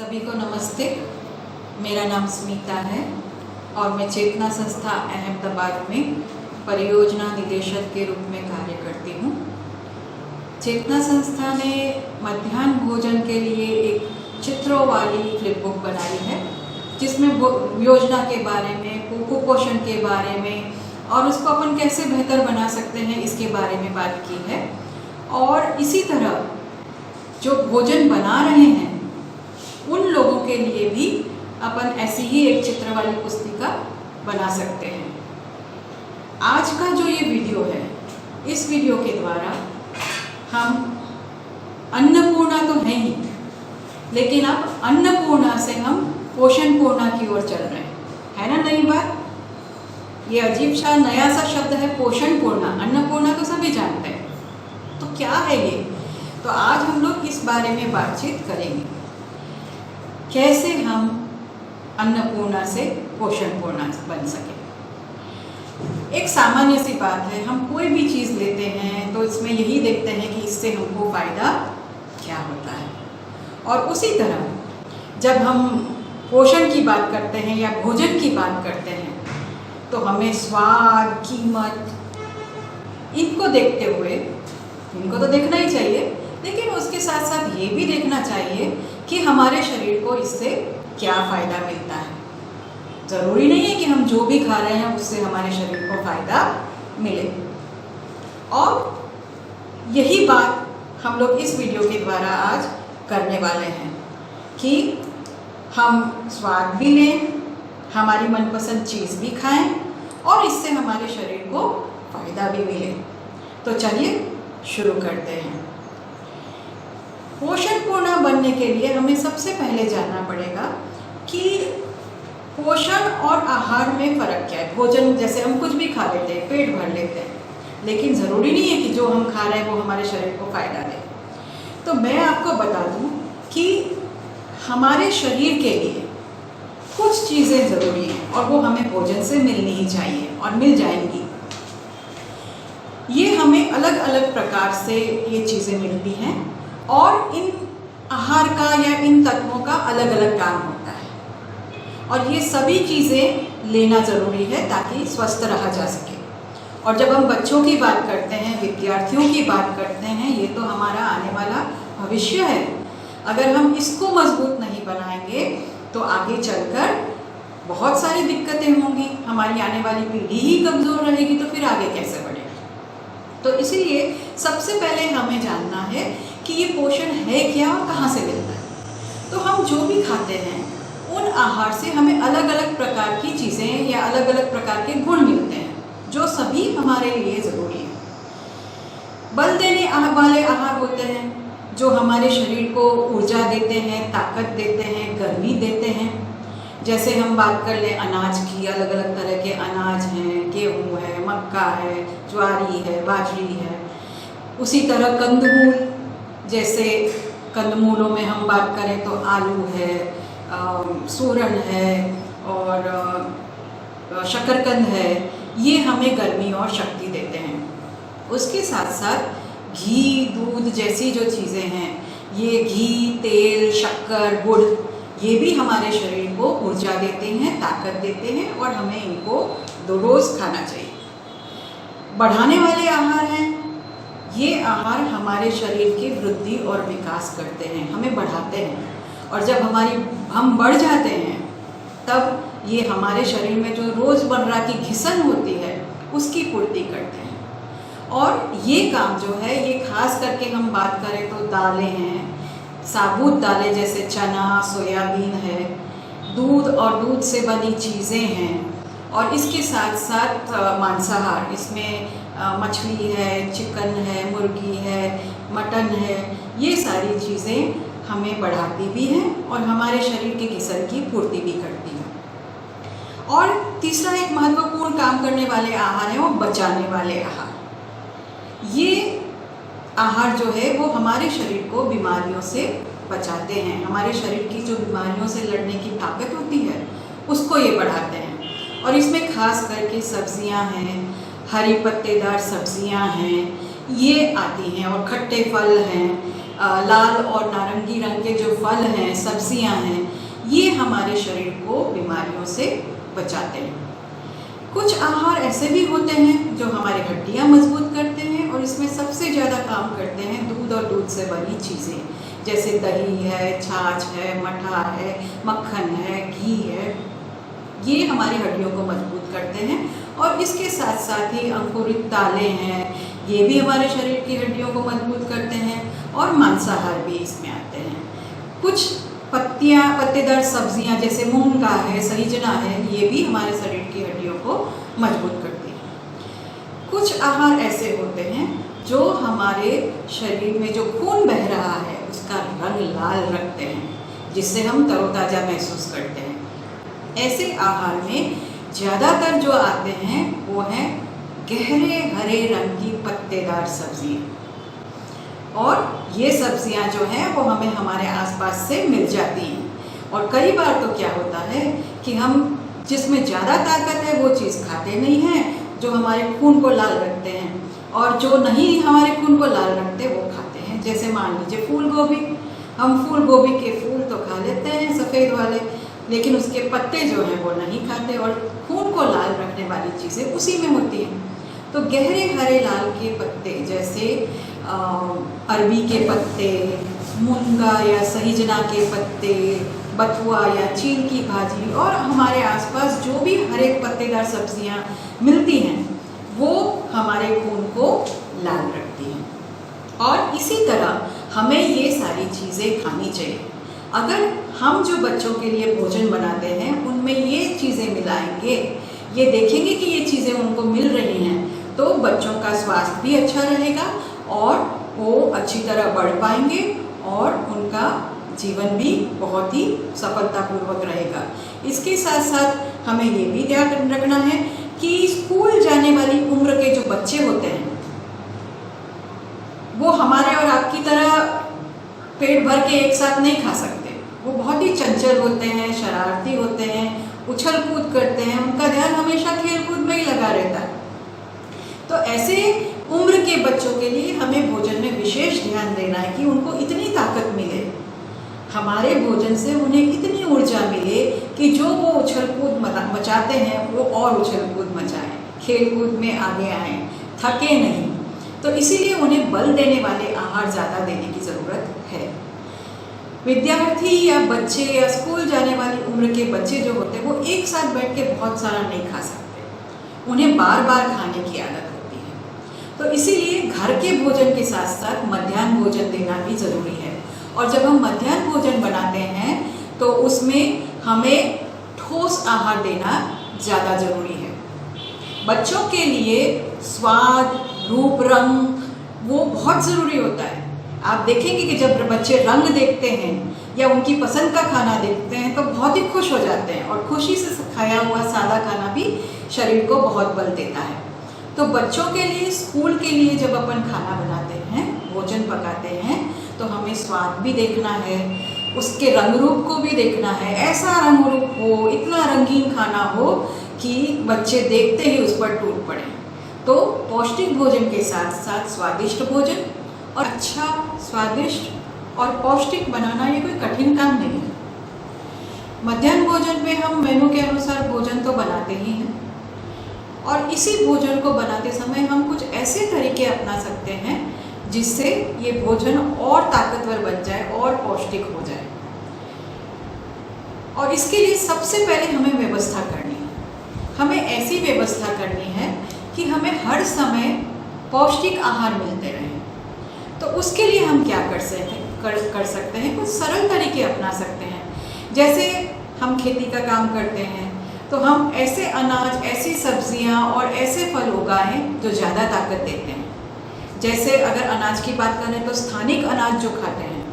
सभी को नमस्ते। मेरा नाम स्मिता है और मैं चेतना संस्था अहमदाबाद में परियोजना निदेशक के रूप में कार्य करती हूँ। चेतना संस्था ने मध्याह्न भोजन के लिए एक चित्रों वाली फ्लिप बुक बनाई है, जिसमें योजना के बारे में, कुपोषण के बारे में और उसको अपन कैसे बेहतर बना सकते हैं इसके बारे में बात की है। और इसी तरह जो भोजन बना रहे हैं उन लोगों के लिए भी अपन ऐसी ही एक चित्र वाली पुस्तिका बना सकते हैं। आज का जो ये वीडियो है, इस वीडियो के द्वारा हम अन्नपूर्णा तो है ही, लेकिन अब अन्नपूर्णा से हम पोषणपूर्णा की ओर चल रहे हैं, है ना नई बात। ये अजीब सा नया सा शब्द है पोषणपूर्णा। अन्नपूर्णा तो सभी जानते हैं, तो क्या है ये। तो आज हम लोग इस बारे में बातचीत करेंगे, कैसे हम अन्नपूर्णा से पोषणपूर्णा बन सके। एक सामान्य सी बात है, हम कोई भी चीज़ लेते हैं तो इसमें यही देखते हैं कि इससे हमको फ़ायदा क्या होता है। और उसी तरह जब हम पोषण की बात करते हैं या भोजन की बात करते हैं तो हमें स्वाद, कीमत, इनको देखते हुए, इनको तो देखना ही चाहिए, लेकिन उसके साथ साथ ये भी देखना चाहिए कि हमारे शरीर को इससे क्या फ़ायदा मिलता है। ज़रूरी नहीं है कि हम जो भी खा रहे हैं उससे हमारे शरीर को फ़ायदा मिले। और यही बात हम लोग इस वीडियो के द्वारा आज करने वाले हैं कि हम स्वाद भी लें, हमारी मनपसंद चीज़ भी खाएं और इससे हमारे शरीर को फ़ायदा भी मिले। तो चलिए शुरू करते हैं। पोषणपूर्ण बनने के लिए हमें सबसे पहले जानना पड़ेगा कि पोषण और आहार में फ़र्क क्या है। भोजन जैसे हम कुछ भी खा लेते हैं, पेट भर लेते हैं, लेकिन ज़रूरी नहीं है कि जो हम खा रहे हैं वो हमारे शरीर को फ़ायदा दे। तो मैं आपको बता दूं कि हमारे शरीर के लिए कुछ चीज़ें ज़रूरी हैं और वो हमें भोजन से मिलनी ही चाहिए और मिल जाएंगी। ये हमें अलग अलग प्रकार से ये चीज़ें मिलती हैं और इन आहार का या इन तत्वों का अलग अलग काम होता है और ये सभी चीज़ें लेना ज़रूरी है ताकि स्वस्थ रहा जा सके। और जब हम बच्चों की बात करते हैं, विद्यार्थियों की बात करते हैं, ये तो हमारा आने वाला भविष्य है। अगर हम इसको मजबूत नहीं बनाएंगे तो आगे चलकर बहुत सारी दिक्कतें होंगी। हमारी आने वाली पीढ़ी ही कमज़ोर रहेगी तो फिर आगे कैसे बढ़ेगी। तो इसीलिए सबसे पहले हमें जानना है कि ये पोषण है क्या और कहाँ से मिलता है। तो हम जो भी खाते हैं उन आहार से हमें अलग अलग प्रकार की चीज़ें या अलग अलग प्रकार के गुण मिलते हैं जो सभी हमारे लिए ज़रूरी हैं। बल देने वाले आहार होते हैं जो हमारे शरीर को ऊर्जा देते हैं, ताकत देते हैं, गर्मी देते हैं। जैसे हम बात कर लें अनाज की, अलग अलग तरह के अनाज हैं, गेहूँ है, मक्का है, ज्वारी है, बाजरी है। उसी तरह कंदमूल, जैसे कंदमूलों में हम बात करें तो आलू है, सूरन है और शकरकंद है, ये हमें गर्मी और शक्ति देते हैं। उसके साथ साथ घी, दूध जैसी जो चीज़ें हैं, ये घी, तेल, शक्कर, गुड़, ये भी हमारे शरीर को ऊर्जा देते हैं, ताकत देते हैं और हमें इनको रोज़ खाना चाहिए। बढ़ाने वाले आहार हैं, ये आहार हमारे शरीर की वृद्धि और विकास करते हैं, हमें बढ़ाते हैं। और जब हम बढ़ जाते हैं तब ये हमारे शरीर में जो रोज़मर्रा की घिसन होती है उसकी पूर्ति करते हैं। और ये काम जो है, ये खास करके हम बात करें तो दालें हैं, साबुत दालें जैसे चना, सोयाबीन है, दूध और दूध से बनी चीज़ें हैं और इसके साथ साथ मांसाहार, इसमें मछली है, चिकन है, मुर्गी है, मटन है, ये सारी चीज़ें हमें बढ़ाती भी हैं और हमारे शरीर के घिसन की पूर्ति भी करती हैं। और तीसरा एक महत्वपूर्ण काम करने वाले आहार है वो बचाने वाले आहार। ये आहार जो है वो हमारे शरीर को बीमारियों से बचाते हैं। हमारे शरीर की जो बीमारियों से लड़ने की ताकत होती है उसको ये बढ़ाते हैं। और इसमें खास करके सब्जियां हैं, हरी पत्तेदार सब्जियां हैं, ये आती हैं और खट्टे फल हैं, लाल और नारंगी रंग के जो फल हैं, सब्जियां हैं, ये हमारे शरीर को बीमारियों से बचाते हैं। कुछ आहार ऐसे भी होते हैं जो हमारी हड्डियां मजबूत करते हैं और इसमें सबसे ज़्यादा काम करते हैं दूध और दूध से बनी चीज़ें, जैसे दही है, छाछ है, मठा है, मक्खन है, घी है। ये हमारी हड्डियों को मजबूत करते हैं। और इसके साथ साथ ही अंकुरित दालें हैं, ये भी हमारे शरीर की हड्डियों को मजबूत करते हैं। और मांसाहार भी इसमें आते हैं। कुछ पत्तेदार सब्जियां जैसे मूंगा है, सहीजना है, ये भी हमारे शरीर की हड्डियों को मजबूत करती हैं। कुछ आहार ऐसे होते हैं जो हमारे शरीर में जो खून बह रहा है उसका रंग लाल रखते हैं, जिससे हम तरोताज़ा महसूस करते हैं। ऐसे आहार में ज़्यादातर जो आते हैं वो हैं गहरे हरे रंग की पत्तेदार सब्जियाँ। और ये सब्जियां जो हैं वो हमें हमारे आसपास से मिल जाती हैं। और कई बार तो क्या होता है कि हम जिसमें ज़्यादा ताकत है वो चीज़ खाते नहीं हैं, जो हमारे खून को लाल रखते हैं, और जो नहीं हमारे खून को लाल रखते वो खाते हैं। जैसे मान लीजिए फूल गोभी, हम फूल गोभी के फूल तो खा लेते हैं सफ़ेद वाले, लेकिन उसके पत्ते जो हैं वो नहीं खाते, और खून को लाल रखने वाली चीज़ें उसी में होती हैं। तो गहरे हरे लाल के पत्ते जैसे अरबी के पत्ते, मूंगा या सहीजना के पत्ते, बथुआ या चील की भाजी, और हमारे आसपास जो भी हरे पत्तेदार सब्जियां मिलती हैं वो हमारे खून को लाल रखती हैं। और इसी तरह हमें ये सारी चीज़ें खानी चाहिए। अगर हम जो बच्चों के लिए भोजन बनाते हैं उनमें ये चीज़ें मिलाएंगे, ये देखेंगे कि ये चीज़ें उनको मिल रही हैं, तो बच्चों का स्वास्थ्य भी अच्छा रहेगा और वो अच्छी तरह बढ़ पाएंगे और उनका जीवन भी बहुत ही सफलतापूर्वक रहेगा। इसके साथ साथ हमें ये भी ध्यान रखना है कि स्कूल जाने वाली उम्र के जो बच्चे होते हैं वो हमारे और आपकी तरह पेट भर के एक साथ नहीं खा सकते। वो बहुत ही चंचल होते हैं, शरारती होते हैं, उछल कूद करते हैं, उनका ध्यान हमेशा खेल कूद में ही लगा रहता है। तो ऐसे उम्र के बच्चों के लिए हमें भोजन में विशेष ध्यान देना है कि उनको इतनी ताकत मिले, हमारे भोजन से उन्हें इतनी ऊर्जा मिले कि जो वो उछल कूद मचाते हैं वो और उछल कूद मचाएं, खेल कूद में आगे आएं, थके नहीं। तो इसीलिए उन्हें बल देने वाले आहार ज़्यादा देने की ज़रूरत है। विद्यार्थी या बच्चे या स्कूल जाने वाली उम्र के बच्चे जो होते हैं वो एक साथ बैठ के बहुत सारा नहीं खा सकते, उन्हें बार बार खाने की आदत होती है। तो इसीलिए घर के भोजन के साथ साथ मध्याह्न भोजन देना भी ज़रूरी है। और जब हम मध्याह्न भोजन बनाते हैं तो उसमें हमें ठोस आहार देना ज़्यादा ज़रूरी है। बच्चों के लिए स्वाद, रूप, रंग वो बहुत ज़रूरी होता है। आप देखेंगे कि जब बच्चे रंग देखते हैं या उनकी पसंद का खाना देखते हैं तो बहुत ही खुश हो जाते हैं, और खुशी से खाया हुआ सादा खाना भी शरीर को बहुत बल देता है। तो बच्चों के लिए, स्कूल के लिए जब अपन खाना बनाते हैं, भोजन पकाते हैं, तो हमें स्वाद भी देखना है, उसके रंग रूप को भी देखना है। ऐसा रंग रूप हो, इतना रंगीन खाना हो कि बच्चे देखते ही उस पर टूट पड़े। तो पौष्टिक भोजन के साथ साथ स्वादिष्ट भोजन, और अच्छा, स्वादिष्ट और पौष्टिक बनाना ये कोई कठिन काम नहीं है। मध्याह्न भोजन में हम मेनू के अनुसार भोजन तो बनाते ही हैं, और इसी भोजन को बनाते समय हम कुछ ऐसे तरीके अपना सकते हैं जिससे ये भोजन और ताकतवर बन जाए और पौष्टिक हो जाए। और इसके लिए सबसे पहले हमें व्यवस्था करनी है। हमें ऐसी व्यवस्था करनी है कि हमें हर समय पौष्टिक आहार मिलते रहें। तो उसके लिए हम क्या कर सकते हैं, कुछ सरल तरीके अपना सकते हैं। जैसे हम खेती का काम करते हैं तो हम ऐसे अनाज, ऐसी सब्जियां और ऐसे फल उगाएं जो ज़्यादा ताकत देते हैं। जैसे अगर अनाज की बात करें तो स्थानिक अनाज जो खाते हैं,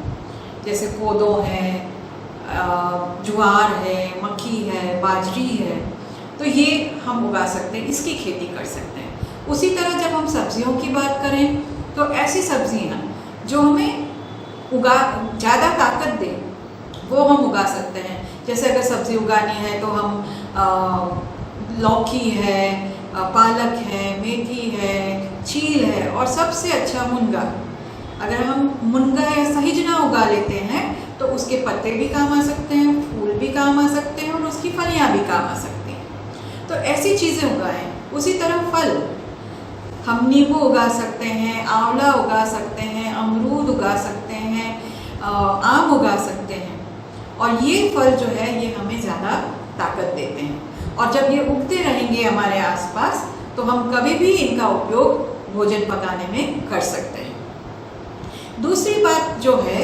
जैसे कोदो है, ज्वार है, मक्की है, बाजरी है, तो ये हम उगा सकते हैं, इसकी खेती कर सकते हैं। उसी तरह जब हम सब्जियों की बात करें तो ऐसी सब्जियां जो हमें ज़्यादा ताकत दें वो हम उगा सकते हैं। जैसे अगर सब्ज़ी उगानी है तो हम लौकी है, पालक है, मेथी है, चील है, और सबसे अच्छा मुनगा। अगर हम मुनगा या हिजना उगा लेते हैं तो उसके पत्ते भी काम आ सकते हैं, फूल भी काम आ सकते हैं और उसकी फलियां भी काम आ सकती हैं। तो ऐसी चीज़ें उगाएं। उसी तरह फल, हम नींबू उगा सकते हैं, आंवला उगा सकते हैं, अमरूद उगा सकते हैं, आम उगा सकते हैं। और ये फल जो है ये हमें ज़्यादा ताकत देते हैं। और जब ये उगते रहेंगे हमारे आसपास तो हम कभी भी इनका उपयोग भोजन पकाने में कर सकते हैं। दूसरी बात जो है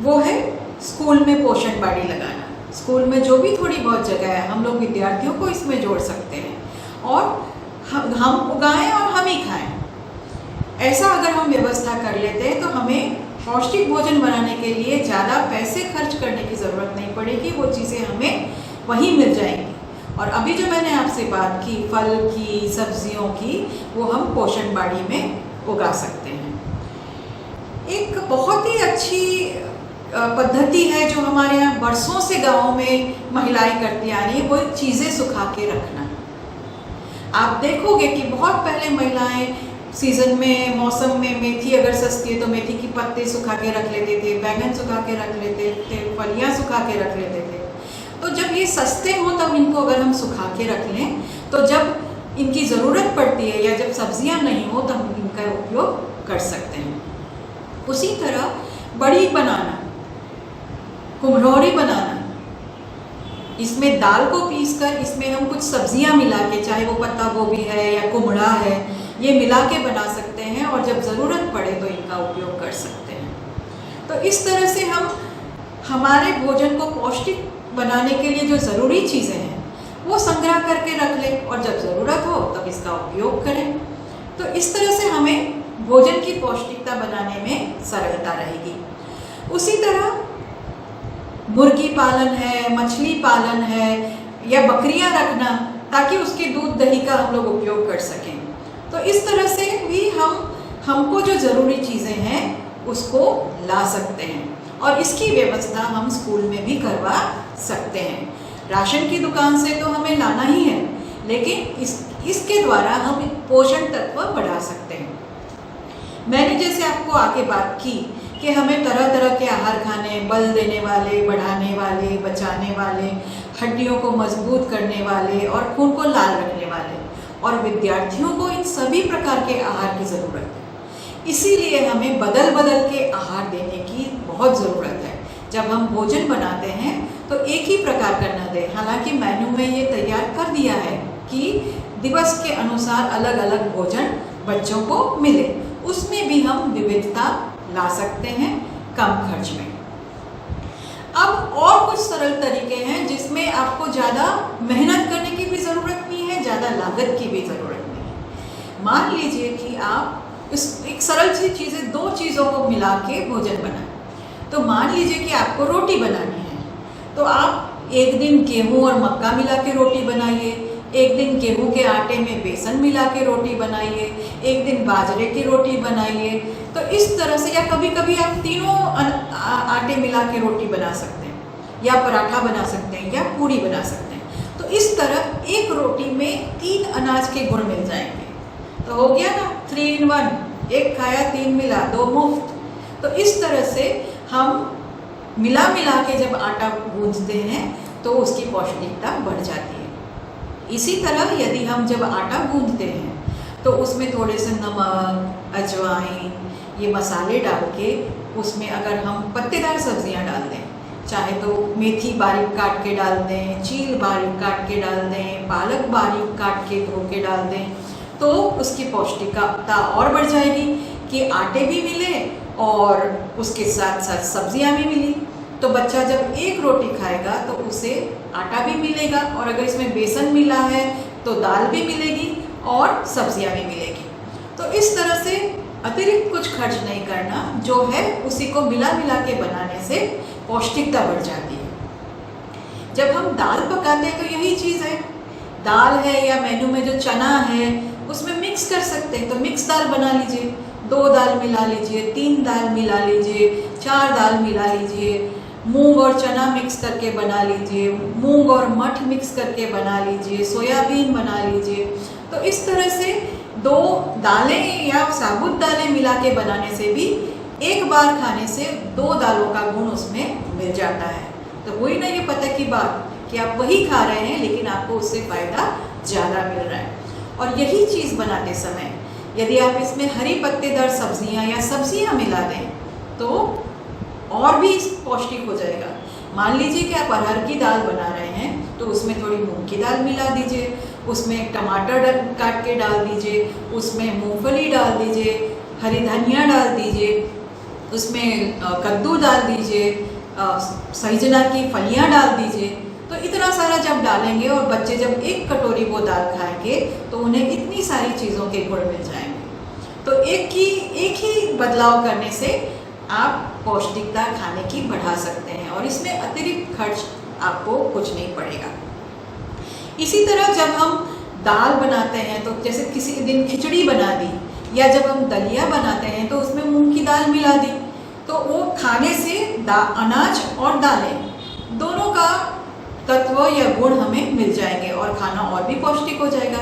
वो है स्कूल में पोषण बाड़ी लगाना। स्कूल में जो भी थोड़ी बहुत जगह है हम लोग विद्यार्थियों को इसमें जोड़ सकते हैं और हम उगाएं और हम ही खाएं। ऐसा अगर हम व्यवस्था कर लेते हैं तो हमें पौष्टिक भोजन बनाने के लिए ज़्यादा पैसे खर्च करने की ज़रूरत नहीं पड़ेगी, वो चीज़ें हमें वहीं मिल जाएंगी। और अभी जो मैंने आपसे बात की फल की, सब्जियों की, वो हम पोषण बाड़ी में उगा सकते हैं। एक बहुत ही अच्छी पद्धति है जो हमारे यहाँ बरसों से गाँव में महिलाएं करती आ रही है, वो चीज़ें सुखा के रखना। आप देखोगे कि बहुत पहले महिलाएं सीज़न में, मौसम में मेथी अगर सस्ती है तो मेथी की पत्ते सुखा के रख लेते थे, बैंगन सुखा के रख लेते थे, फलियाँ सुखा के रख लेते थे। तो जब ये सस्ते हों तब इनको अगर हम सुखा के रख लें तो जब इनकी ज़रूरत पड़ती है या जब सब्जियां नहीं हो तब हम इनका उपयोग कर सकते हैं। उसी तरह बड़ी बनाना, कुम्हलौरी बनाना, इसमें दाल को पीसकर इसमें हम कुछ सब्जियां मिला के, चाहे वो पत्ता गोभी है या कुमड़ा है, ये मिला के बना सकते हैं और जब ज़रूरत पड़े तो इनका उपयोग कर सकते हैं। तो इस तरह से हम हमारे भोजन को पौष्टिक बनाने के लिए जो ज़रूरी चीज़ें हैं वो संग्रह करके रख लें और जब ज़रूरत हो तब इसका उपयोग करें। तो इस तरह से हमें भोजन की पौष्टिकता बनाने में सरलता रहेगी। उसी तरह मुर्गी पालन है, मछली पालन है या बकरियां रखना ताकि उसके दूध दही का हम लोग उपयोग कर सकें। तो इस तरह से भी हमको जो ज़रूरी चीज़ें हैं उसको ला सकते हैं और इसकी व्यवस्था हम स्कूल में भी करवा सकते हैं। राशन की दुकान से तो हमें लाना ही है, लेकिन इसके द्वारा हम पोषण तत्व बढ़ा सकते हैं। मैंने जैसे आपको आगे बात की कि हमें तरह तरह के आहार खाने, बल देने वाले, बढ़ाने वाले, बचाने वाले, हड्डियों को मजबूत करने वाले और खून को लाल रखने वाले, और विद्यार्थियों को इन सभी प्रकार के आहार की ज़रूरत है। इसीलिए हमें बदल बदल के आहार देने की बहुत ज़रूरत है। जब हम भोजन बनाते हैं तो एक ही प्रकार का न दें। हालांकि मेन्यू में ये तैयार कर दिया है कि दिवस के अनुसार अलग अलग भोजन बच्चों को मिले, उसमें भी हम विविधता ला सकते हैं कम खर्च में। अब और कुछ सरल तरीके हैं जिसमें आपको ज़्यादा मेहनत करने की भी ज़रूरत नहीं है, ज़्यादा लागत की भी ज़रूरत नहीं है। मान लीजिए कि आप एक सरल सी चीज़ें, दो चीज़ों को मिला के भोजन बनाएं। तो मान लीजिए कि आपको रोटी बनानी है, तो आप एक दिन गेहूँ और मक्का मिला के रोटी बनाइए, एक दिन गेहूं के आटे में बेसन मिला के रोटी बनाइए, एक दिन बाजरे की रोटी बनाइए। तो इस तरह से, या कभी कभी आप तीनों आटे मिला के रोटी बना सकते हैं, या पराठा बना सकते हैं, या पूरी बना सकते हैं। तो इस तरह एक रोटी में 3 अनाज के गुण मिल जाएंगे। तो हो गया ना 3 in 1, एक खाया 3 मिला, 2 मुफ्त। तो इस तरह से हम मिला के जब आटा गूंथते हैं तो उसकी पौष्टिकता बढ़ जाती है। इसी तरह यदि हम जब आटा गूंथते हैं तो उसमें थोड़े से नमक, अजवाइन, ये मसाले डाल के उसमें अगर हम पत्तेदार सब्जियां डाल दें, चाहे तो मेथी बारीक काट के डाल दें, चील बारीक काट के डाल दें, पालक बारीक काट के धो के डाल दें, तो उसकी पौष्टिकता और बढ़ जाएगी कि आटे भी मिले और उसके साथ साथ सब्जियां भी मिली। तो बच्चा जब एक रोटी खाएगा तो उसे आटा भी मिलेगा, और अगर इसमें बेसन मिला है तो दाल भी मिलेगी और सब्जियां भी मिलेगी। तो इस तरह से अतिरिक्त कुछ खर्च नहीं करना, जो है उसी को मिला के बनाने से पौष्टिकता बढ़ जाती है। जब हम दाल पकाते हैं तो यही चीज़ है, दाल है या मेनू में जो चना है उसमें मिक्स कर सकते हैं। तो मिक्स दाल बना लीजिए, 2 दाल मिला लीजिए, 3 दाल मिला लीजिए, 4 दाल मिला लीजिए, मूंग और चना मिक्स करके बना लीजिए, मूंग और मठ मिक्स करके बना लीजिए, सोयाबीन बना लीजिए। तो इस तरह से 2 दालें या साबुत दालें मिला के बनाने से भी एक बार खाने से 2 दालों का गुण उसमें मिल जाता है। तो वही ना ये पता की बात कि आप वही खा रहे हैं लेकिन आपको उससे फ़ायदा ज़्यादा मिल रहा है। और यही चीज़ बनाते समय यदि आप इसमें हरी पत्तेदार सब्जियां या सब्जियां मिला दें तो और भी पौष्टिक हो जाएगा। मान लीजिए कि आप अरहर की दाल बना रहे हैं तो उसमें थोड़ी मूंग की दाल मिला दीजिए, उसमें टमाटर काट के डाल दीजिए, उसमें मूंगफली डाल दीजिए, हरी धनिया डाल दीजिए, उसमें कद्दू डाल दीजिए, सहजना की फलियां डाल दीजिए। तो इतना सारा जब डालेंगे और बच्चे जब एक कटोरी वो दाल खाएंगे तो उन्हें इतनी सारी चीज़ों के गुण मिल जाएंगे। तो एक ही बदलाव करने से आप पौष्टिकता खाने की बढ़ा सकते हैं और इसमें अतिरिक्त खर्च आपको कुछ नहीं पड़ेगा। इसी तरह जब हम दाल बनाते हैं तो जैसे किसी दिन खिचड़ी बना दी या जब हम दलिया बनाते हैं तो उसमें मूंग की दाल मिला दी तो वो खाने से अनाज और दालें दोनों का तत्व या गुण हमें मिल जाएंगे और खाना और भी पौष्टिक हो जाएगा।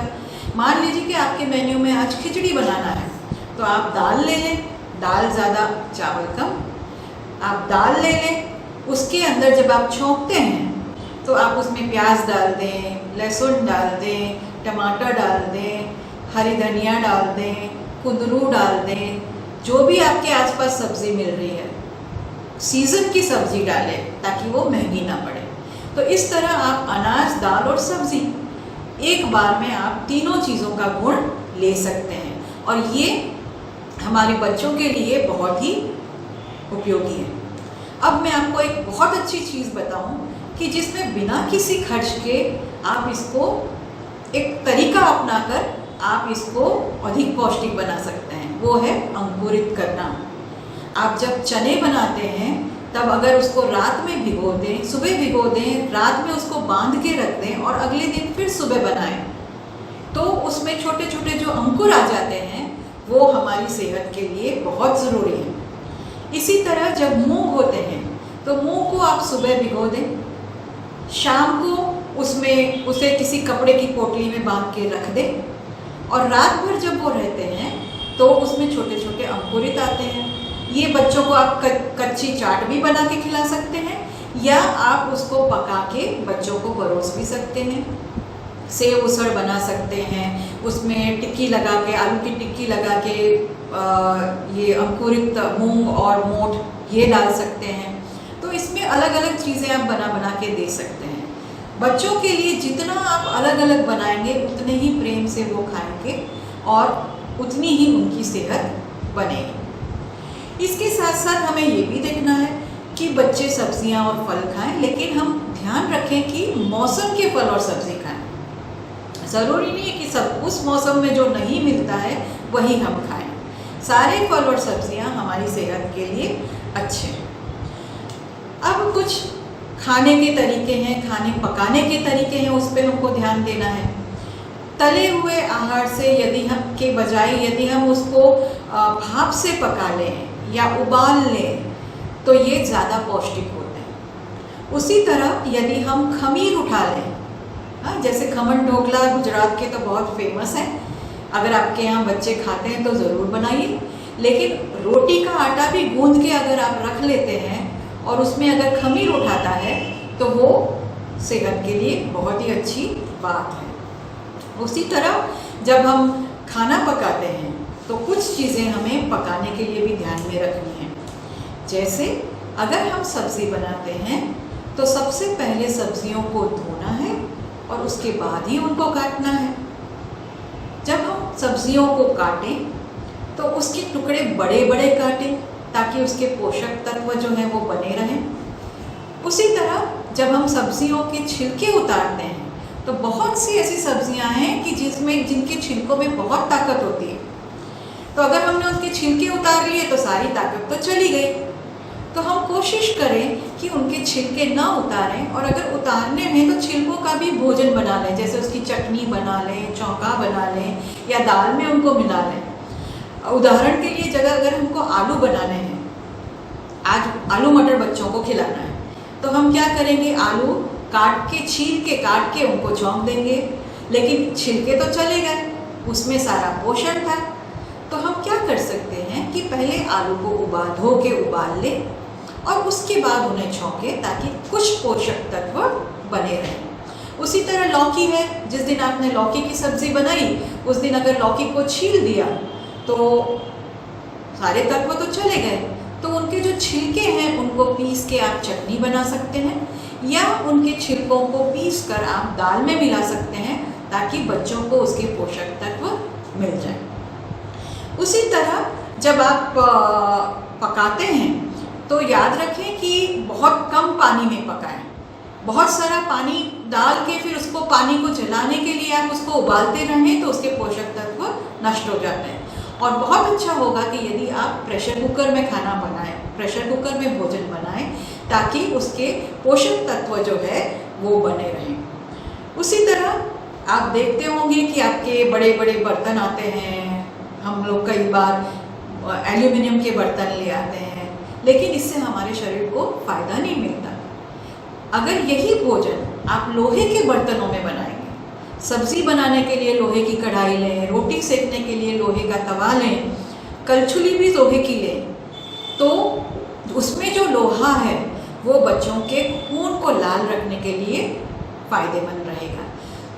मान लीजिए कि आपके मेन्यू में आज खिचड़ी बनाना है तो आप दाल ले लें, दाल ज़्यादा चावल कम, आप दाल ले लें। उसके अंदर जब आप छौंकते हैं तो आप उसमें प्याज डाल दें, लहसुन डाल दें, टमाटर डाल दें, हरी धनिया डाल दें, कुंदरू डाल दें, जो भी आपके आसपास सब्ज़ी मिल रही है सीज़न की सब्ज़ी डालें ताकि वो महंगी ना पड़े। तो इस तरह आप अनाज, दाल और सब्ज़ी एक बार में आप तीनों चीज़ों का गुण ले सकते हैं और ये हमारे बच्चों के लिए बहुत ही उपयोगी है। अब मैं आपको एक बहुत अच्छी चीज़ बताऊं कि जिसमें बिना किसी खर्च के आप इसको एक तरीका अपनाकर आप इसको अधिक पौष्टिक बना सकते हैं, वो है अंकुरित करना। आप जब चने बनाते हैं तब अगर उसको रात में भिगो दें, सुबह भिगो दें, रात में उसको बांध के रख दें और अगले दिन फिर सुबह बनाएं तो उसमें छोटे छोटे जो अंकुर आ जाते हैं वो हमारी सेहत के लिए बहुत ज़रूरी है। इसी तरह जब मूंग होते हैं तो मूंग को आप सुबह भिगो दें, शाम को उसमें उसे किसी कपड़े की पोटली में बांध के रख दें और रात भर जब वो रहते हैं तो उसमें छोटे छोटे अंकुरित आते हैं। ये बच्चों को आप कच्ची चाट भी बना के खिला सकते हैं या आप उसको पका के बच्चों को परोस भी सकते हैं। सेव उसड़ बना सकते हैं, उसमें टिक्की लगा के, आलू की टिक्की लगा के ये अंकुरित मूंग और मोठ ये डाल सकते हैं। तो इसमें अलग अलग चीज़ें आप बना के दे सकते हैं। बच्चों के लिए जितना आप अलग अलग बनाएंगे उतने ही प्रेम से वो खाएंगे और उतनी ही उनकी सेहत बनेगी। इसके साथ साथ हमें ये भी देखना है कि बच्चे सब्जियां और फल खाएं, लेकिन हम ध्यान रखें कि मौसम के फल और सब्जी खाएं। ज़रूरी नहीं है कि सब उस मौसम में जो नहीं मिलता है वही हम खाएं। सारे फल और सब्जियां हमारी सेहत के लिए अच्छे हैं। अब कुछ खाने के तरीके हैं, खाने पकाने के तरीके हैं, उस पर हमको ध्यान देना है। तले हुए आहार से यदि हम के बजाय यदि हम उसको भाप से पका लें या उबाल लें तो ये ज़्यादा पौष्टिक होते हैं। उसी तरह यदि हम खमीर उठा लें, जैसे खमन ढोकला गुजरात के तो बहुत फेमस है, अगर आपके यहाँ बच्चे खाते हैं तो ज़रूर बनाइए। लेकिन रोटी का आटा भी गूंद के अगर आप रख लेते हैं और उसमें अगर खमीर उठाता है तो वो सेहत के लिए बहुत ही अच्छी बात है। उसी तरह जब हम खाना पकाते हैं तो कुछ चीज़ें हमें पकाने के लिए भी ध्यान में रखनी है। जैसे अगर हम सब्ज़ी बनाते हैं तो सबसे पहले सब्जियों को धोना है और उसके बाद ही उनको काटना है। जब हम सब्जियों को काटें तो उसके टुकड़े बड़े बड़े काटें ताकि उसके पोषक तत्व जो हैं वो बने रहें। उसी तरह जब हम सब्जियों के छिलके उतारते हैं तो बहुत सी ऐसी सब्जियां हैं कि जिनके छिलकों में बहुत ताकत होती है, तो अगर हमने उसके छिलके उतार लिए तो सारी ताकत तो चली गई। तो हम कोशिश करें कि उनके छिलके ना उतारें और अगर उतारने हैं तो छिलकों का भी भोजन बना लें, जैसे उसकी चटनी बना लें, चौका बना लें या दाल में उनको मिला लें। उदाहरण के लिए जगह अगर हमको आलू बनाने हैं, आज आलू मटर बच्चों को खिलाना है, तो हम क्या करेंगे, आलू छील के काट के उनको छौंक देंगे, लेकिन छिलके तो चले गए, उसमें सारा पोषण था। तो हम क्या कर सकते हैं कि पहले आलू को धो के उबाल लें और उसके बाद उन्हें छौंके ताकि कुछ पोषक तत्व बने रहें। उसी तरह लौकी है, जिस दिन आपने लौकी की सब्जी बनाई उस दिन अगर लौकी को छील दिया तो सारे तत्व तो चले गए, तो उनके जो छिलके हैं उनको पीस के आप चटनी बना सकते हैं या उनके छिलकों को पीस कर आप दाल में मिला सकते हैं ताकि बच्चों को उसके पोषक तत्व मिल जाए। उसी तरह जब आप पकाते हैं तो याद रखें कि बहुत कम पानी में पकाएं। बहुत सारा पानी डाल के फिर उसको पानी को जलाने के लिए आप उसको उबालते रहें तो उसके पोषक तत्व नष्ट हो जाते हैं। और बहुत अच्छा होगा कि यदि आप प्रेशर कुकर में खाना बनाएं, प्रेशर कुकर में भोजन बनाएं ताकि उसके पोषक तत्व जो है वो बने रहें। उसी तरह आप देखते होंगे कि आपके बड़े बड़े बर्तन आते हैं, हम लोग कई बार एल्यूमिनियम के बर्तन ले आते हैं, लेकिन इससे हमारे शरीर को फ़ायदा नहीं मिलता। अगर यही भोजन आप लोहे के बर्तनों में बनाएंगे, सब्जी बनाने के लिए लोहे की कढ़ाई लें, रोटी सेकने के लिए लोहे का तवा लें, कलछुली भी लोहे की लें, तो उसमें जो लोहा है वो बच्चों के खून को लाल रखने के लिए फ़ायदेमंद रहेगा।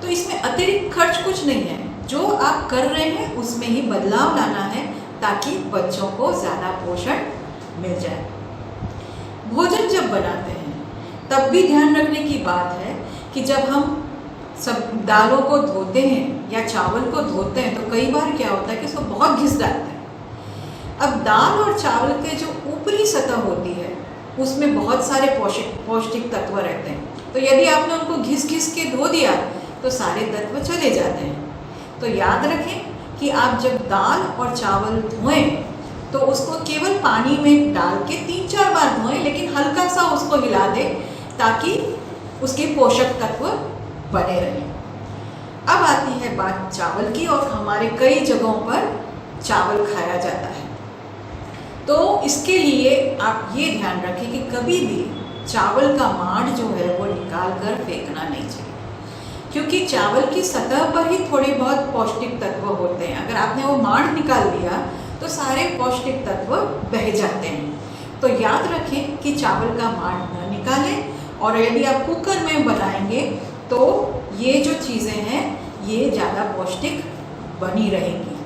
तो इसमें अतिरिक्त खर्च कुछ नहीं है, जो आप कर रहे हैं उसमें ही बदलाव लाना है ताकि बच्चों को ज़्यादा पोषण मिल जाए। भोजन जब बनाते हैं तब भी ध्यान रखने की बात है कि जब हम सब दालों को धोते हैं या चावल को धोते हैं तो कई बार क्या होता है कि उसको बहुत घिस डालते हैं। अब दाल और चावल के जो ऊपरी सतह होती है उसमें बहुत सारे पौष्टिक तत्व रहते हैं, तो यदि आपने उनको घिस घिस के धो दिया तो सारे तत्व चले जाते हैं। तो याद रखें कि आप जब दाल और चावल धोएं तो उसको केवल पानी में डाल के 3-4 बार धोएं, लेकिन हल्का सा उसको हिला दें ताकि उसके पोषक तत्व बने रहें। अब आती है बात चावल की, और हमारे कई जगहों पर चावल खाया जाता है, तो इसके लिए आप ये ध्यान रखें कि कभी भी चावल का माड़ जो है वो निकाल कर फेंकना नहीं चाहिए, क्योंकि चावल की सतह पर ही थोड़े बहुत पौष्टिक तत्व होते हैं। अगर आपने वो माड़ निकाल दिया तो सारे पौष्टिक तत्व बह जाते हैं। तो याद रखें कि चावल का माड़ न निकालें, और यदि आप कुकर में बनाएंगे तो ये जो चीज़ें हैं ये ज़्यादा पौष्टिक बनी रहेंगी।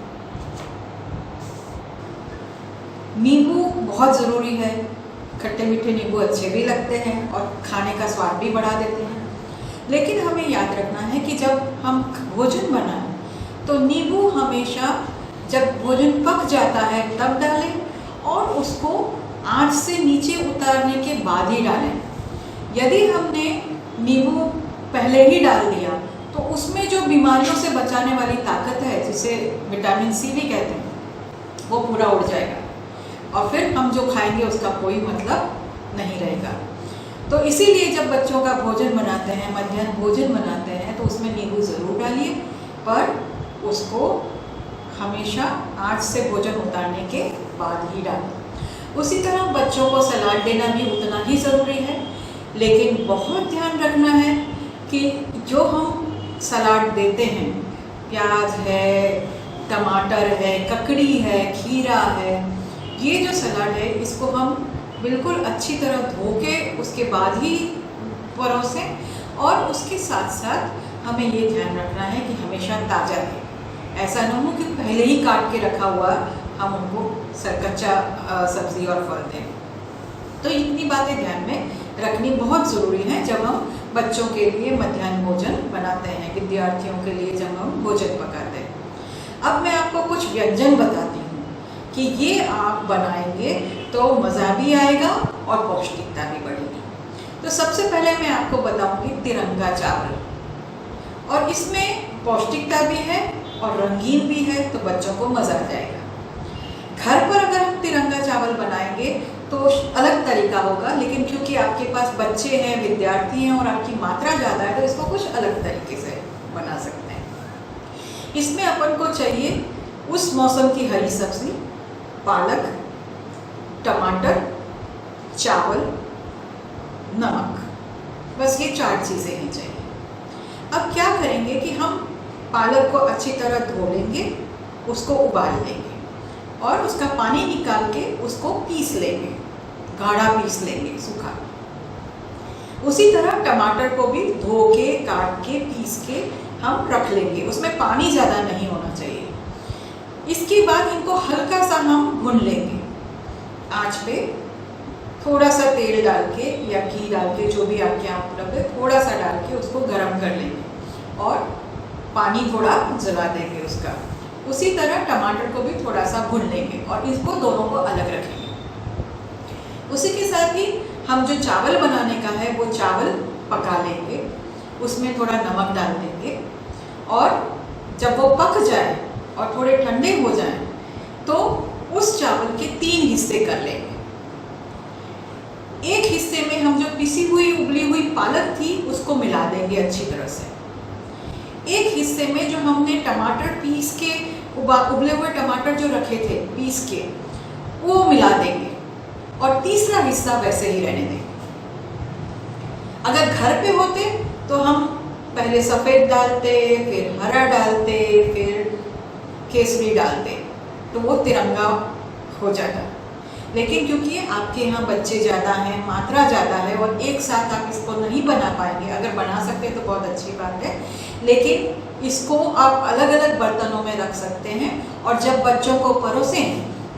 नींबू बहुत ज़रूरी है, खट्टे मीठे नींबू अच्छे भी लगते हैं और खाने का स्वाद भी बढ़ा देते हैं, लेकिन हमें याद रखना है कि जब हम भोजन बनाएं तो नींबू हमेशा जब भोजन पक जाता है तब डालें और उसको आंच से नीचे उतारने के बाद ही डालें। यदि हमने नींबू पहले ही डाल दिया तो उसमें जो बीमारियों से बचाने वाली ताकत है, जिसे विटामिन सी भी कहते हैं, वो पूरा उड़ जाएगा और फिर हम जो खाएंगे उसका कोई मतलब नहीं रहेगा। तो इसीलिए जब बच्चों का भोजन बनाते हैं, मध्याह्न भोजन बनाते हैं, तो उसमें नींबू ज़रूर डालिए, पर उसको हमेशा आंच से भोजन उतारने के बाद ही डालें। उसी तरह बच्चों को सलाद देना भी उतना ही ज़रूरी है, लेकिन बहुत ध्यान रखना है कि जो हम सलाद देते हैं, प्याज है, टमाटर है, ककड़ी है, खीरा है, ये जो सलाद है इसको हम बिल्कुल अच्छी तरह धो के उसके बाद ही परोसें, और उसके साथ साथ हमें ये ध्यान रखना है कि हमेशा ताज़ा है। ऐसा ना हो कि पहले ही काट के रखा हुआ हम उनको कच्चा सब्ज़ी और फल दें। तो इतनी बातें ध्यान में रखनी बहुत ज़रूरी है जब हम बच्चों के लिए मध्याह्न भोजन बनाते हैं, विद्यार्थियों के लिए जब हम भोजन पकाते हैं। अब मैं आपको कुछ व्यंजन बताती हूँ कि ये आप बनाएंगे तो मज़ा भी आएगा और पौष्टिकता भी बढ़ेगी। तो सबसे पहले मैं आपको बताऊँगी तिरंगा चावल, और इसमें पौष्टिकता भी है और रंगीन भी है, तो बच्चों को मज़ा आ जाएगा। घर पर अगर हम तिरंगा चावल बनाएंगे तो अलग तरीका होगा, लेकिन क्योंकि आपके पास बच्चे हैं, विद्यार्थी हैं और आपकी मात्रा ज़्यादा है, तो इसको कुछ अलग तरीके से बना सकते हैं। इसमें अपन को चाहिए उस मौसम की हरी सब्जी, पालक, टमाटर, चावल, नमक, बस ये 4 चीज़ें ही चाहिए। अब क्या करेंगे कि हम पालक को अच्छी तरह धो लेंगे, उसको उबाल लेंगे। और उसका पानी निकाल के उसको पीस लेंगे, गाढ़ा पीस लेंगे सूखा। उसी तरह टमाटर को भी धो के काट के पीस के हम रख लेंगे, उसमें पानी ज़्यादा नहीं होना चाहिए। इसके बाद इनको हल्का सा हम भून लेंगे आँच पे, थोड़ा सा तेल डाल के या घी डाल के, जो भी आपके यहाँ उपलब्ध है, थोड़ा सा डाल के उसको गर्म कर लेंगे और पानी थोड़ा जला देंगे उसका। उसी तरह टमाटर को भी थोड़ा सा भून लेंगे और इसको दोनों को अलग रखेंगे। उसी के साथ ही हम जो चावल बनाने का है वो चावल पका लेंगे, उसमें थोड़ा नमक डाल देंगे और जब वो पक जाए और थोड़े ठंडे हो जाएं तो उस चावल के 3 हिस्से कर लेंगे। एक हिस्से में हम जो पिसी हुई उबली हुई पालक थी उसको मिला देंगे अच्छी तरह से। एक हिस्से में जो हमने टमाटर पीस के उबले हुए टमाटर जो रखे थे पीस के, वो मिला देंगे और तीसरा हिस्सा वैसे ही रहने देंगे। अगर घर पे होते तो हम पहले सफ़ेद डालते, फिर हरा डालते, फिर केसरी डालते, तो वो तिरंगा हो जाता। लेकिन क्योंकि आपके यहाँ बच्चे ज़्यादा हैं, मात्रा ज़्यादा है और एक साथ आप इसको नहीं बना पाएंगे, अगर बना सकते तो बहुत अच्छी बात है, लेकिन इसको आप अलग अलग बर्तनों में रख सकते हैं और जब बच्चों को परोसें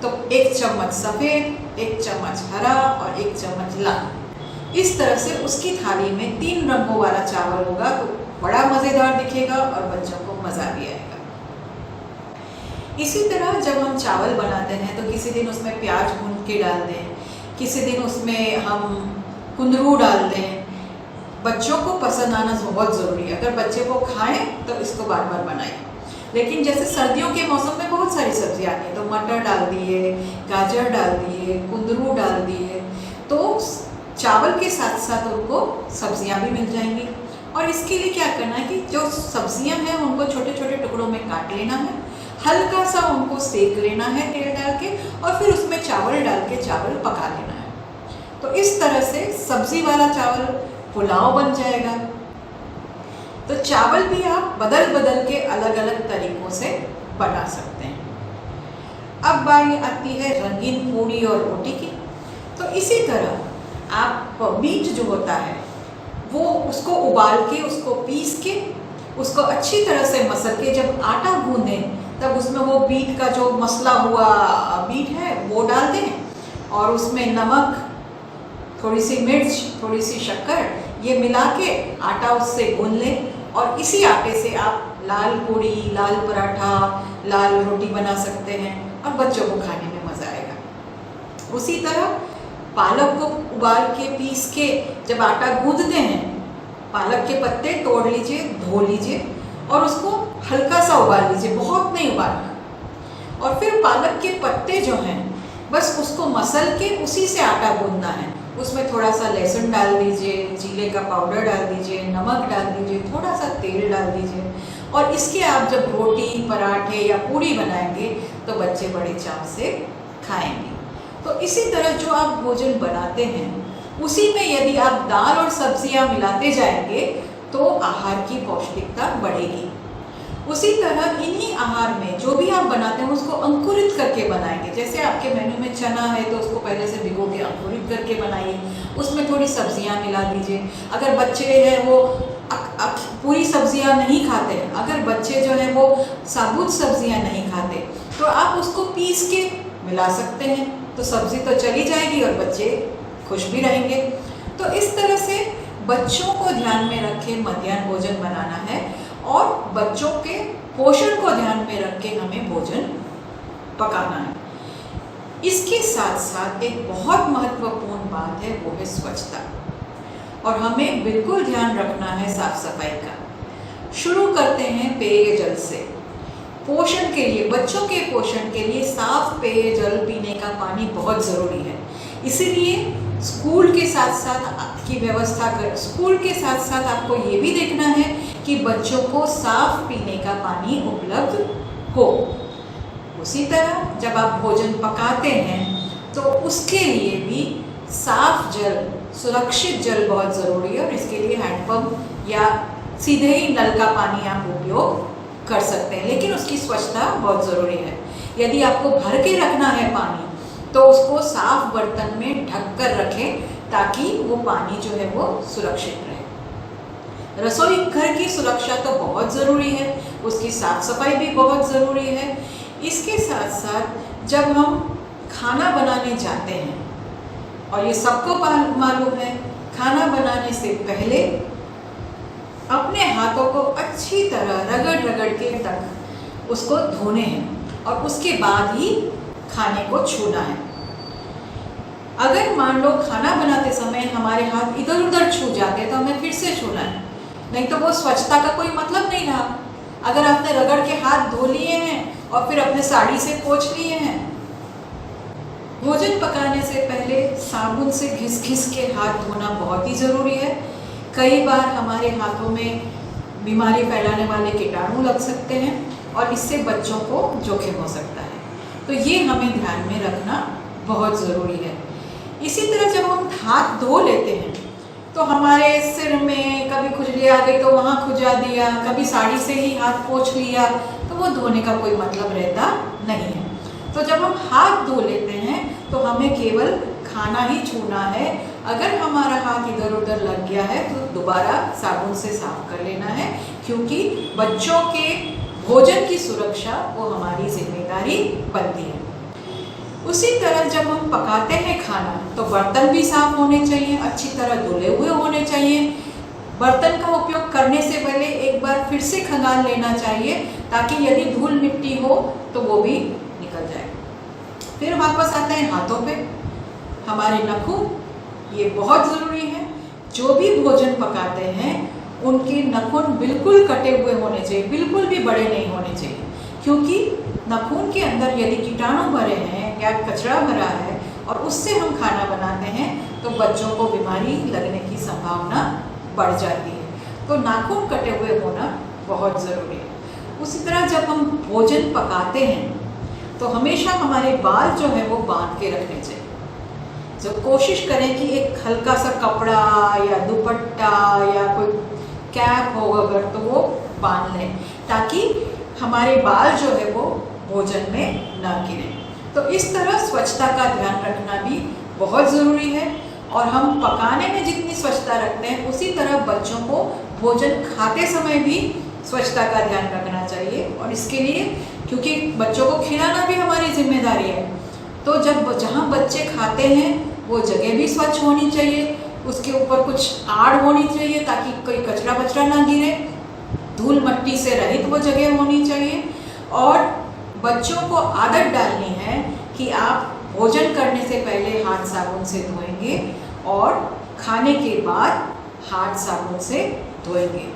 तो 1 चम्मच सफ़ेद, 1 चम्मच हरा और 1 चम्मच लाल, इस तरह से उसकी थाली में 3 रंगों वाला चावल होगा तो बड़ा मज़ेदार दिखेगा और बच्चों को मज़ा भी आएगा। इसी तरह जब हम चावल बनाते हैं तो किसी दिन उसमें प्याज भून के डाल दें, किसी दिन उसमें हम कुंदरू डाल दें। बच्चों को पसंद आना बहुत ज़रूरी है, अगर बच्चे वो खाएं तो इसको बार बार बनाएं। लेकिन जैसे सर्दियों के मौसम में बहुत सारी सब्जियाँ आती हैं, तो मटर डाल दिए, गाजर डाल दिए, कुंदरू डाल दिए, तो चावल के साथ साथ उनको सब्जियाँ भी मिल जाएंगी। और इसके लिए क्या करना है कि जो सब्जियाँ हैं उनको छोटे छोटे टुकड़ों में काट लेना है, हल्का सा उनको सेक लेना है तेल डाल के और फिर उसमें चावल डाल के चावल पका लेना है। तो इस तरह से सब्जी वाला चावल पुलाव बन जाएगा। तो चावल भी आप बदल बदल के अलग अलग तरीक़ों से बना सकते हैं। अब बारी आती है रंगीन पूड़ी और रोटी की। तो इसी तरह आप मीट जो होता है वो उसको उबाल के, उसको पीस के, उसको अच्छी तरह से मसल के जब आटा गूंदें तब उसमें वो बीट का जो मसला हुआ बीट है वो डाल दें और उसमें नमक, थोड़ी सी मिर्च, थोड़ी सी शक्कर, ये मिला के आटा उससे गूंद लें और इसी आटे से आप लाल पूड़ी, लाल पराठा, लाल रोटी बना सकते हैं और बच्चों को खाने में मज़ा आएगा। उसी तरह पालक को उबाल के पीस के जब आटा गूंदते हैं, पालक के पत्ते तोड़ लीजिए, धो लीजिए और उसको हल्का सा उबाल लीजिए, बहुत नहीं उबालना। और फिर पालक के पत्ते जो हैं बस उसको मसल के उसी से आटा गूंदना है। उसमें थोड़ा सा लहसुन डाल दीजिए, जीरे का पाउडर डाल दीजिए, नमक डाल दीजिए, थोड़ा सा तेल डाल दीजिए और इसके आप जब रोटी, पराठे या पूड़ी बनाएंगे तो बच्चे बड़े चाव से खाएंगे। तो इसी तरह जो आप भोजन बनाते हैं उसी में यदि आप दाल और सब्जियां मिलाते जाएंगे तो आहार की पौष्टिकता बढ़ेगी। उसी तरह इन्हीं आहार में जो भी आप बनाते हैं उसको अंकुरित करके बनाएंगे। जैसे आपके मेन्यू में चना है तो उसको पहले से भिगो के अंकुरित करके बनाइए, उसमें थोड़ी सब्जियां मिला दीजिए। अगर बच्चे हैं वो पूरी सब्जियां नहीं खाते, अगर बच्चे जो हैं वो साबुत सब्जियां नहीं खाते तो आप उसको पीस के मिला सकते हैं, तो सब्जी तो चली जाएगी और बच्चे खुश भी रहेंगे। तो इस तरह से बच्चों को ध्यान में रखे मध्याह्न भोजन बनाना है और बच्चों के पोषण को ध्यान में रख के हमें भोजन पकाना है। इसके साथ साथ एक बहुत महत्वपूर्ण बात है, वो है स्वच्छता, और हमें बिल्कुल ध्यान रखना है साफ सफाई का। शुरू करते हैं पेयजल से। पोषण के लिए, बच्चों के पोषण के लिए साफ पेयजल पीने का पानी बहुत ज़रूरी है। इसीलिए स्कूल के साथ साथ की व्यवस्था कर, स्कूल के साथ साथ आपको ये भी देखना है कि बच्चों को साफ पीने का पानी उपलब्ध हो। उसी तरह जब आप भोजन पकाते हैं तो उसके लिए भी साफ जल, सुरक्षित जल बहुत ज़रूरी है और इसके लिए हैंडपम्प या सीधे ही नल का पानी आप उपयोग कर सकते हैं, लेकिन उसकी स्वच्छता बहुत ज़रूरी है। यदि आपको भर के रखना है पानी तो उसको साफ बर्तन में ढक कर रखें ताकि वो पानी जो है वो सुरक्षित रहे। रसोई घर की सुरक्षा तो बहुत ज़रूरी है, उसकी साफ सफाई भी बहुत ज़रूरी है। इसके साथ साथ जब हम खाना बनाने जाते हैं, और ये सबको मालूम है, खाना बनाने से पहले अपने हाथों को अच्छी तरह रगड़ रगड़ के तक उसको धोने हैं और उसके बाद ही खाने को छूना है। अगर मान लो खाना बनाते समय हमारे हाथ इधर उधर छू जाते तो हमें फिर से छूना है, नहीं तो वो स्वच्छता का कोई मतलब नहीं रहा। अगर आपने रगड़ के हाथ धो लिए हैं और फिर अपने साड़ी से पोंछ लिए हैं। भोजन पकाने से पहले साबुन से घिस घिस के हाथ धोना बहुत ही ज़रूरी है। कई बार हमारे हाथों में बीमारी फैलाने वाले कीटाणु लग सकते हैं और इससे बच्चों को जोखिम हो सकता है, तो ये हमें ध्यान में रखना बहुत ज़रूरी है। इसी तरह जब हम हाथ धो लेते हैं तो हमारे सिर में कभी खुजली आ गई तो वहाँ खुजा दिया, कभी साड़ी से ही हाथ पोंछ लिया, तो वो धोने का कोई मतलब रहता नहीं है। तो जब हम हाथ धो लेते हैं तो हमें केवल खाना ही छूना है। अगर हमारा हाथ इधर उधर लग गया है तो दोबारा साबुन से साफ कर लेना है, क्योंकि बच्चों के भोजन की सुरक्षा वो हमारी जिम्मेदारी बनती है। उसी तरह जब हम पकाते हैं खाना तो बर्तन भी साफ होने चाहिए, अच्छी तरह धुले हुए होने चाहिए। बर्तन का उपयोग करने से पहले एक बार फिर से खंगाल लेना चाहिए ताकि यदि धूल मिट्टी हो तो वो भी निकल जाए। फिर वापस आते हैं हाथों पे। हमारे नाखून ये बहुत ज़रूरी है। जो भी भोजन पकाते हैं उनके नाखून बिल्कुल कटे हुए होने चाहिए, बिल्कुल भी बड़े नहीं होने चाहिए, क्योंकि नाखून के अंदर यदि कीटाणु भरे हैं या कचरा भरा है और उससे हम खाना बनाते हैं तो बच्चों को बीमारी लगने की संभावना बढ़ जाती है। तो नाखून कटे हुए होना बहुत ज़रूरी है। उसी तरह जब हम भोजन पकाते हैं तो हमेशा हमारे बाल जो है वो बांध के रखने चाहिए। जो कोशिश करें कि एक हल्का सा कपड़ा या दुपट्टा या कोई कैप हो अगर तो वो बांध लें ताकि हमारे बाल जो है वो भोजन में ना गिरें। तो इस तरह स्वच्छता का ध्यान रखना भी बहुत ज़रूरी है। और हम पकाने में जितनी स्वच्छता रखते हैं उसी तरह बच्चों को भोजन खाते समय भी स्वच्छता का ध्यान रखना चाहिए। और इसके लिए क्योंकि बच्चों को खिलाना भी हमारी जिम्मेदारी है, तो जब जहाँ बच्चे खाते हैं वो जगह भी स्वच्छ होनी चाहिए, उसके ऊपर कुछ आड़ होनी चाहिए ताकि कोई कचरा वचरा ना गिरे, धूल मट्टी से रहित वो जगह होनी चाहिए। और बच्चों को आदत डालनी है कि आप भोजन करने से पहले हाथ साबुन से धोएंगे और खाने के बाद हाथ साबुन से धोएंगे।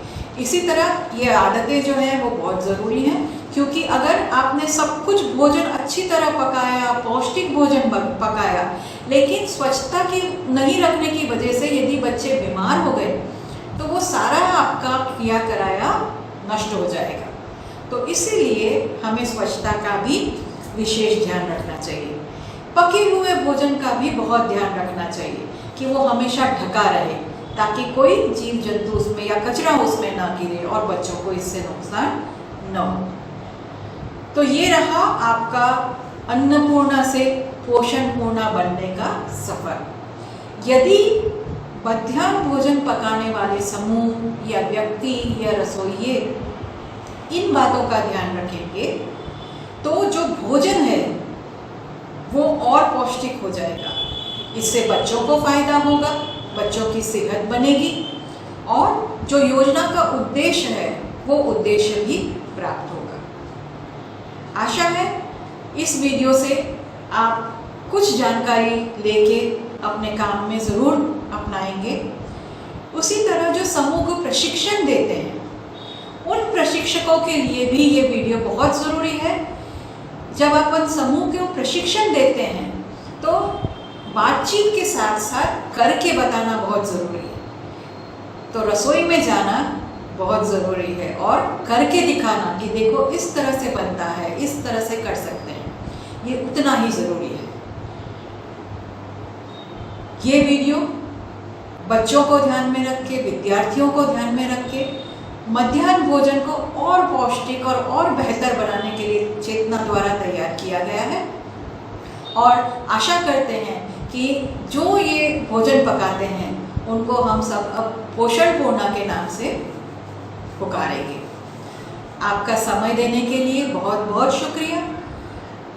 इसी तरह ये आदतें जो हैं वो बहुत ज़रूरी हैं, क्योंकि अगर आपने सब कुछ भोजन अच्छी तरह पकाया, पौष्टिक भोजन पकाया, लेकिन स्वच्छता की नहीं रखने की वजह से यदि बच्चे बीमार हो गए तो वो सारा आपका किया कराया नष्ट हो जाएगा। तो इसीलिए हमें स्वच्छता का भी विशेष ध्यान रखना चाहिए। पके हुए भोजन का भी बहुत ध्यान रखना चाहिए कि वो हमेशा ढका रहे ताकि कोई जीव जंतु उसमें या कचरा उसमें ना गिरे और बच्चों को इससे नुकसान न हो। तो ये रहा आपका अन्नपूर्णा से पोषणपूर्णा बनने का सफर। यदि मध्याह्न भोजन पकाने वाले समूह या व्यक्ति या रसोइये इन बातों का ध्यान रखेंगे तो जो भोजन है वो और पौष्टिक हो जाएगा। इससे बच्चों को फायदा होगा, बच्चों की सेहत बनेगी और जो योजना का उद्देश्य है वो उद्देश्य भी प्राप्त होगा। आशा है इस वीडियो से आप कुछ जानकारी लेके अपने काम में ज़रूर अपनाएंगे। उसी तरह जो समूह को प्रशिक्षण देते हैं उन प्रशिक्षकों के लिए भी ये वीडियो बहुत ज़रूरी है। जब अपन समूह को प्रशिक्षण देते हैं तो बातचीत के साथ साथ करके बताना बहुत ज़रूरी है। तो रसोई में जाना बहुत ज़रूरी है और करके दिखाना कि देखो इस तरह से बनता है, इस तरह से कर सकते हैं, ये उतना ही ज़रूरी है। ये वीडियो बच्चों को ध्यान में रख के, विद्यार्थियों को ध्यान में रख के मध्याह्न भोजन को और पौष्टिक और बेहतर बनाने के लिए चेतना द्वारा तैयार किया गया है। और आशा करते हैं कि जो ये भोजन पकाते हैं उनको हम सब अब पोषण पूर्णा के नाम से पुकारेंगे। आपका समय देने के लिए बहुत बहुत शुक्रिया।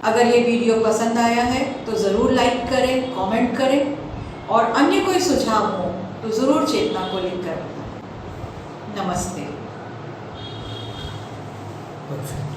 अगर ये वीडियो पसंद आया है तो ज़रूर लाइक करें, कमेंट करें और अन्य कोई सुझाव हो तो ज़रूर चेतना को लिख कर बताएं। नमस्ते। परफेक्ट।